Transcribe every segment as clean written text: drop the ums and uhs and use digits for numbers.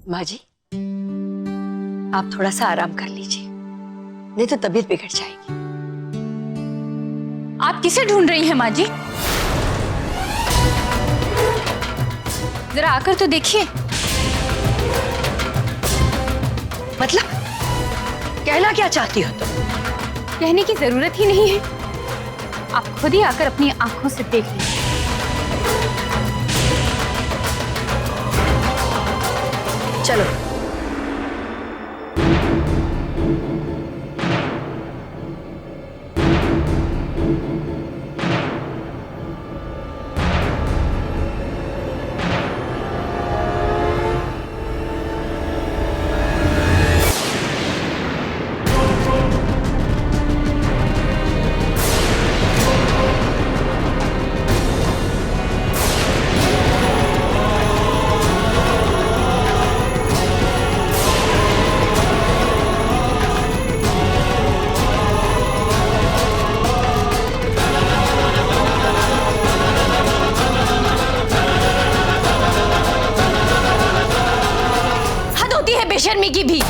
माँ जी, आप थोड़ा सा आराम कर लीजिए, नहीं तो तबीयत बिगड़ जाएगी। आप किसे ढूंढ रही हैं माँ जी? जरा आकर तो देखिए। मतलब कहना क्या चाहती हो तुम? कहने की जरूरत ही नहीं है, आप खुद ही आकर अपनी आंखों से देख लीजिए। चलो। बेशर्मी की भी।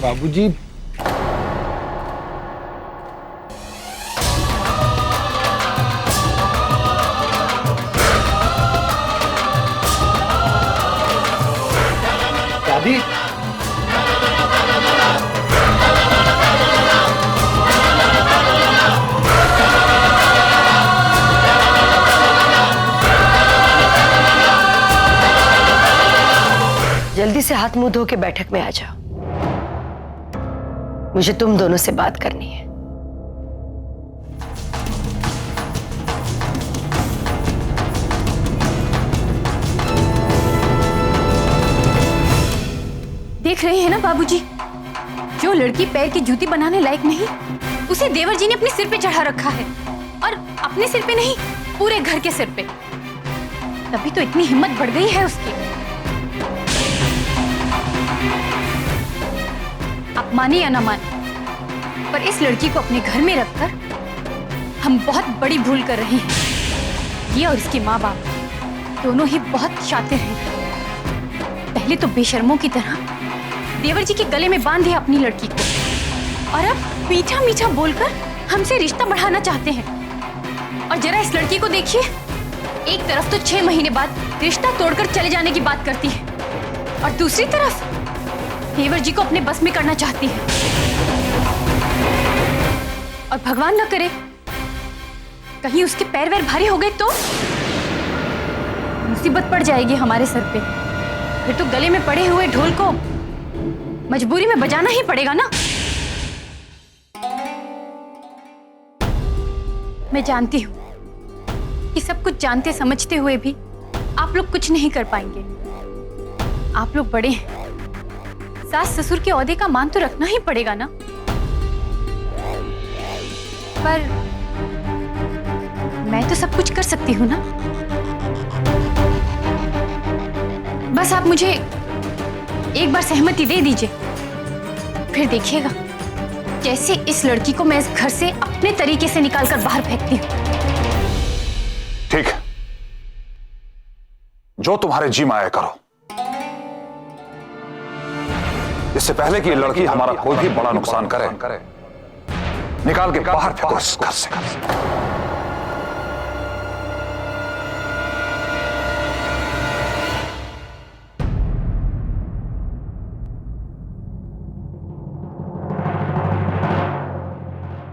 बाबूजी, दादी, जल्दी से हाथ मुंह धो के बैठक में आ जाओ, मुझे तुम दोनों से बात करनी है। देख रहे हैं ना बाबूजी, जो लड़की पैर की जूती बनाने लायक नहीं, उसे देवर जी ने अपने सिर पे चढ़ा रखा है। और अपने सिर पे नहीं, पूरे घर के सिर पे। तभी तो इतनी हिम्मत बढ़ गई है उसकी। आप माने या ना माने, पर इस लड़की को अपने घर में रखकर हम बहुत बड़ी भूल कर रहे हैं। ये और इसके माँ बाप दोनों ही बहुत शातिर हैं। पहले तो बेशर्मों की तरह देवर जी के गले में बांध दिया अपनी लड़की को, और अब मीठा मीठा बोलकर हमसे रिश्ता बढ़ाना चाहते हैं। और जरा इस लड़की को देखिए, एक तरफ तो 6 महीने बाद रिश्ता तोड़कर चले जाने की बात करती है, और दूसरी तरफ देवर जी को अपने बस में करना चाहती है। और भगवान न करे कहीं उसके पैर वैर भारी हो गए तो मुसीबत पड़ जाएगी हमारे सर पे। फिर तो गले में पड़े हुए ढोल को मजबूरी में बजाना ही पड़ेगा ना। मैं जानती हूं कि सब कुछ जानते समझते हुए भी आप लोग कुछ नहीं कर पाएंगे। आप लोग बड़े हैं, सास ससुर के ओहदे का मान तो रखना ही पड़ेगा ना। पर मैं तो सब कुछ कर सकती हूँ ना। बस आप मुझे एक बार सहमति दे दीजिए, फिर देखिएगा कैसे इस लड़की को मैं इस घर से अपने तरीके से निकालकर बाहर फेंकती हूँ। ठीक है, जो तुम्हारे जी में आए करो। इससे पहले कि ये लड़की हमारा कोई भी बड़ा नुकसान करे, निकाल के बाहर फेंको इस घर से।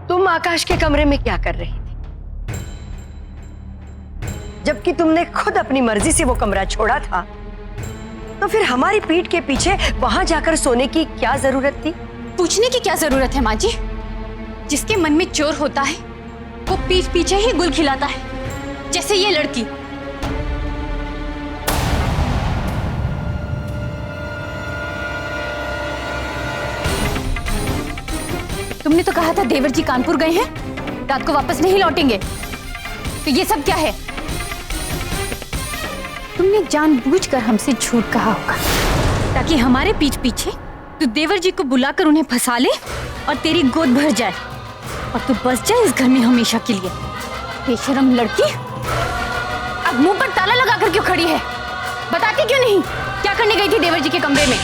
तुम आकाश के कमरे में क्या कर रही थी, जबकि तुमने खुद अपनी मर्जी से वो कमरा छोड़ा था? तो फिर हमारी पीठ के पीछे वहां जाकर सोने की क्या जरूरत थी? पूछने की क्या जरूरत है माँ जी? जिसके मन में चोर होता है वो पीठ पीछे ही गुल खिलाता है, जैसे ये लड़की। तुमने तो कहा था देवर जी कानपुर गए हैं, रात को वापस नहीं लौटेंगे, तो ये सब क्या है? तुमने जानबूझकर हमसे झूठ कहा होगा ताकि हमारे पीठ पीछे तू देवर जी को बुलाकर उन्हें फंसा ले और तेरी गोद भर जाए और तू बस जाए इस घर में हमेशा के लिए। बेशरम लड़की, अब मुंह पर ताला लगाकर क्यों खड़ी है? बताती क्यों नहीं क्या करने गई थी देवर जी के कमरे में?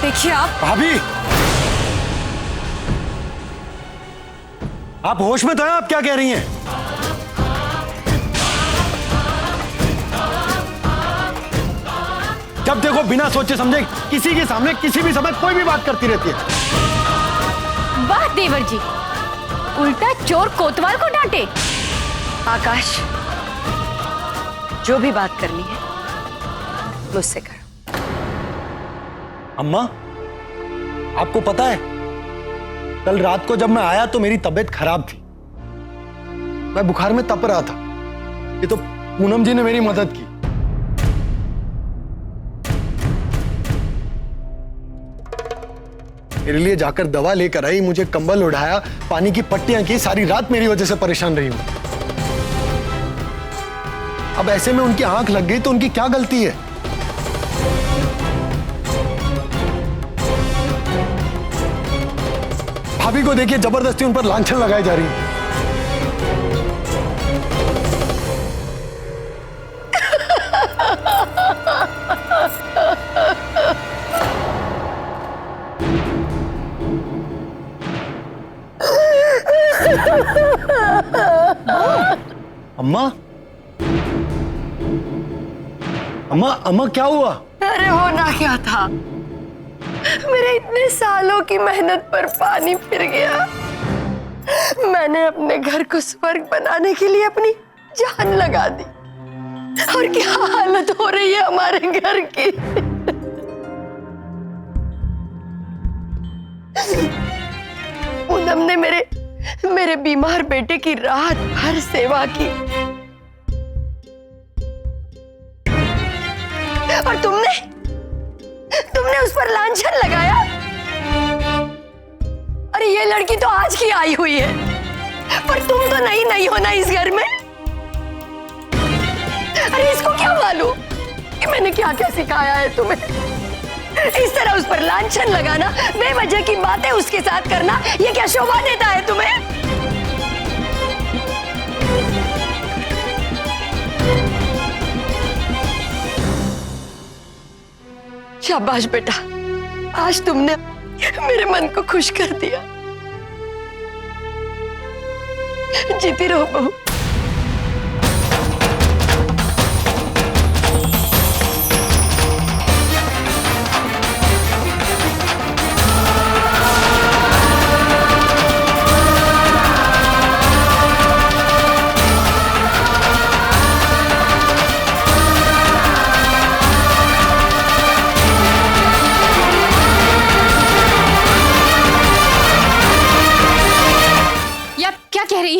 देखिए भाभी, आप होश में तो हैं? आप क्या कह रही हैं? जब देखो बिना सोचे समझे किसी के सामने किसी भी समय कोई भी बात करती रहती है। वाह देवर जी, उल्टा चोर कोतवाल को डांटे। आकाश, जो भी बात करनी है मुझसे करो। अम्मा, आपको पता है कल रात को जब मैं आया तो मेरी तबीयत खराब थी, मैं बुखार में तप रहा था। ये तो पूनम जी ने मेरी मदद की। मेरे लिए जाकर दवा लेकर आई, मुझे कंबल उड़ाया, पानी की पट्टियां की, सारी रात मेरी वजह से परेशान रही हूं। अब ऐसे में उनकी आंख लग गई तो उनकी क्या गलती है? भाभी को देखिए, जबरदस्ती उन पर लांछन लगाई जा रही है। अम्मा, अम्मा, अम्मा क्या हुआ? अरे होना क्या था, मेरे इतने सालों की मेहनत पर पानी फिर गया। मैंने अपने घर को स्वर्ग बनाने के लिए अपनी जान लगा दी और क्या हालत हो रही है हमारे घर की। पूनम ने मेरे बीमार बेटे की रात भर सेवा की और तुमने उस पर लांछन लगाया। अरे ये लड़की तो आज की आई हुई है, पर तुम तो नहीं हो ना इस घर में। अरे इसको क्या मालूम कि मैंने क्या क्या सिखाया है तुम्हें? इस तरह उस पर लांछन लगाना, बेवजह की बातें उसके साथ करना, ये क्या शोभा देता है तुम्हें? शाबाश बेटा, आज तुमने मेरे मन को खुश कर दिया। जीती रहो बहू।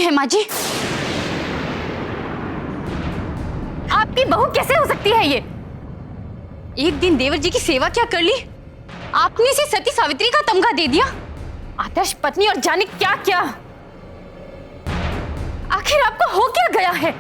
माँ जी, आपकी बहू कैसे हो सकती है ये? एक दिन देवर जी की सेवा क्या कर ली, आपने इसे सती सावित्री का तमगा दे दिया, आदर्श पत्नी और जाने क्या क्या। आखिर आपको हो क्या गया है?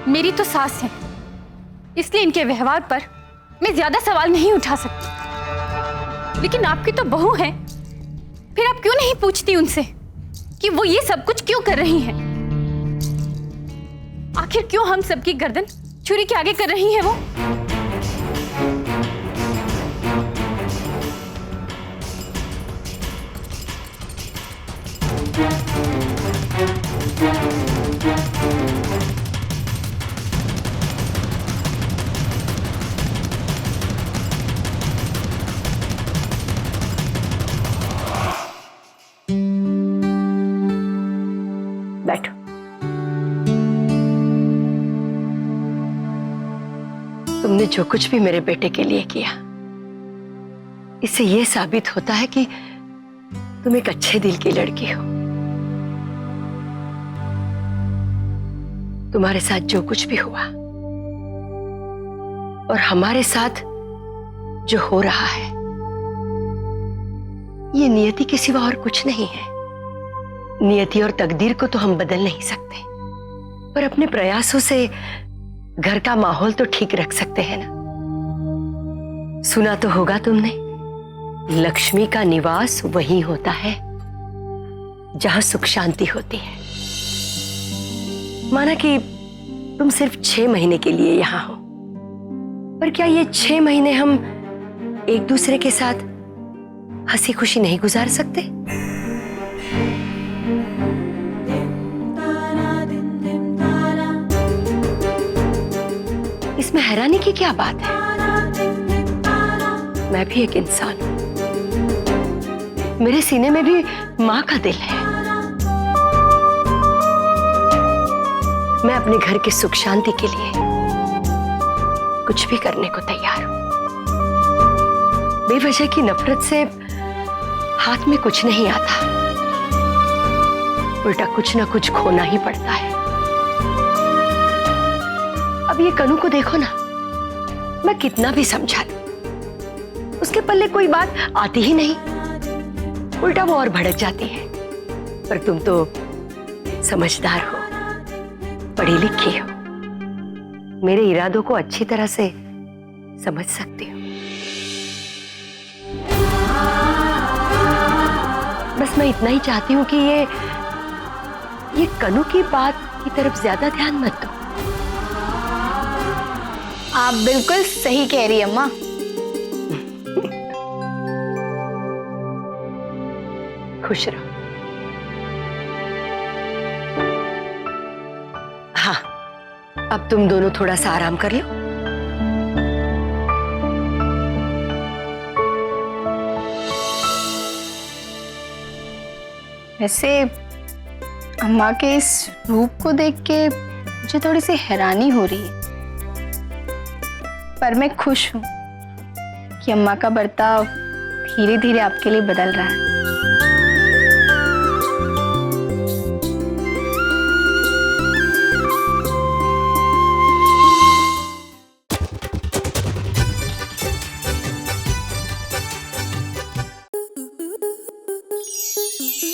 मेरी तो सास है, इसलिए इनके व्यवहार पर मैं ज्यादा सवाल नहीं उठा सकती। लेकिन आपकी तो बहू है, फिर आप क्यों नहीं पूछती उनसे कि वो ये सब कुछ क्यों कर रही हैं? आखिर क्यों हम सबकी गर्दन छुरी के आगे कर रही है वो? तुमने जो कुछ भी मेरे बेटे के लिए किया, इससे यह साबित होता है कि तुम एक अच्छे दिल की लड़की हो। तुम्हारे साथ जो कुछ भी हुआ और हमारे साथ जो हो रहा है, ये नियति के सिवा और कुछ नहीं है। नियति और तकदीर को तो हम बदल नहीं सकते, पर अपने प्रयासों से घर का माहौल तो ठीक रख सकते हैं ना। सुना तो होगा तुमने, लक्ष्मी का निवास वहीं होता है जहां सुख शांति होती है। माना कि तुम सिर्फ 6 महीने के लिए यहां हो, पर क्या ये 6 महीने हम एक दूसरे के साथ हंसी खुशी नहीं गुजार सकते? इसमें हैरानी की क्या बात है? मैं भी एक इंसान हूं, मेरे सीने में भी मां का दिल है। मैं अपने घर के सुख शांति के लिए कुछ भी करने को तैयार हूं। बेवजह की नफरत से हाथ में कुछ नहीं आता, उल्टा कुछ ना कुछ खोना ही पड़ता है। अब ये कनू को देखो ना, मैं कितना भी समझा लूं, उसके पल्ले कोई बात आती ही नहीं, उल्टा वो और भड़क जाती है। पर तुम तो समझदार हो, पढ़ी लिखी हो, मेरे इरादों को अच्छी तरह से समझ सकती हो। बस मैं इतना ही चाहती हूं कि ये कनू की बात की तरफ ज्यादा ध्यान मत दो। आप बिल्कुल सही कह रही है अम्मा। खुश रहो। हाँ, अब तुम दोनों थोड़ा सा आराम कर लो। वैसे अम्मा के इस रूप को देख के मुझे थोड़ी सी हैरानी हो रही है, पर मैं खुश हूं कि अम्मा का बर्ताव धीरे धीरे आपके लिए बदल रहा है।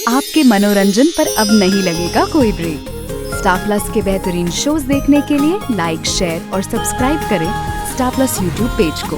आपके मनोरंजन पर अब नहीं लगेगा कोई ब्रेक। स्टार प्लस के बेहतरीन शोज देखने के लिए लाइक, शेयर और सब्सक्राइब करें स्टार प्लस यूट्यूब पेज को।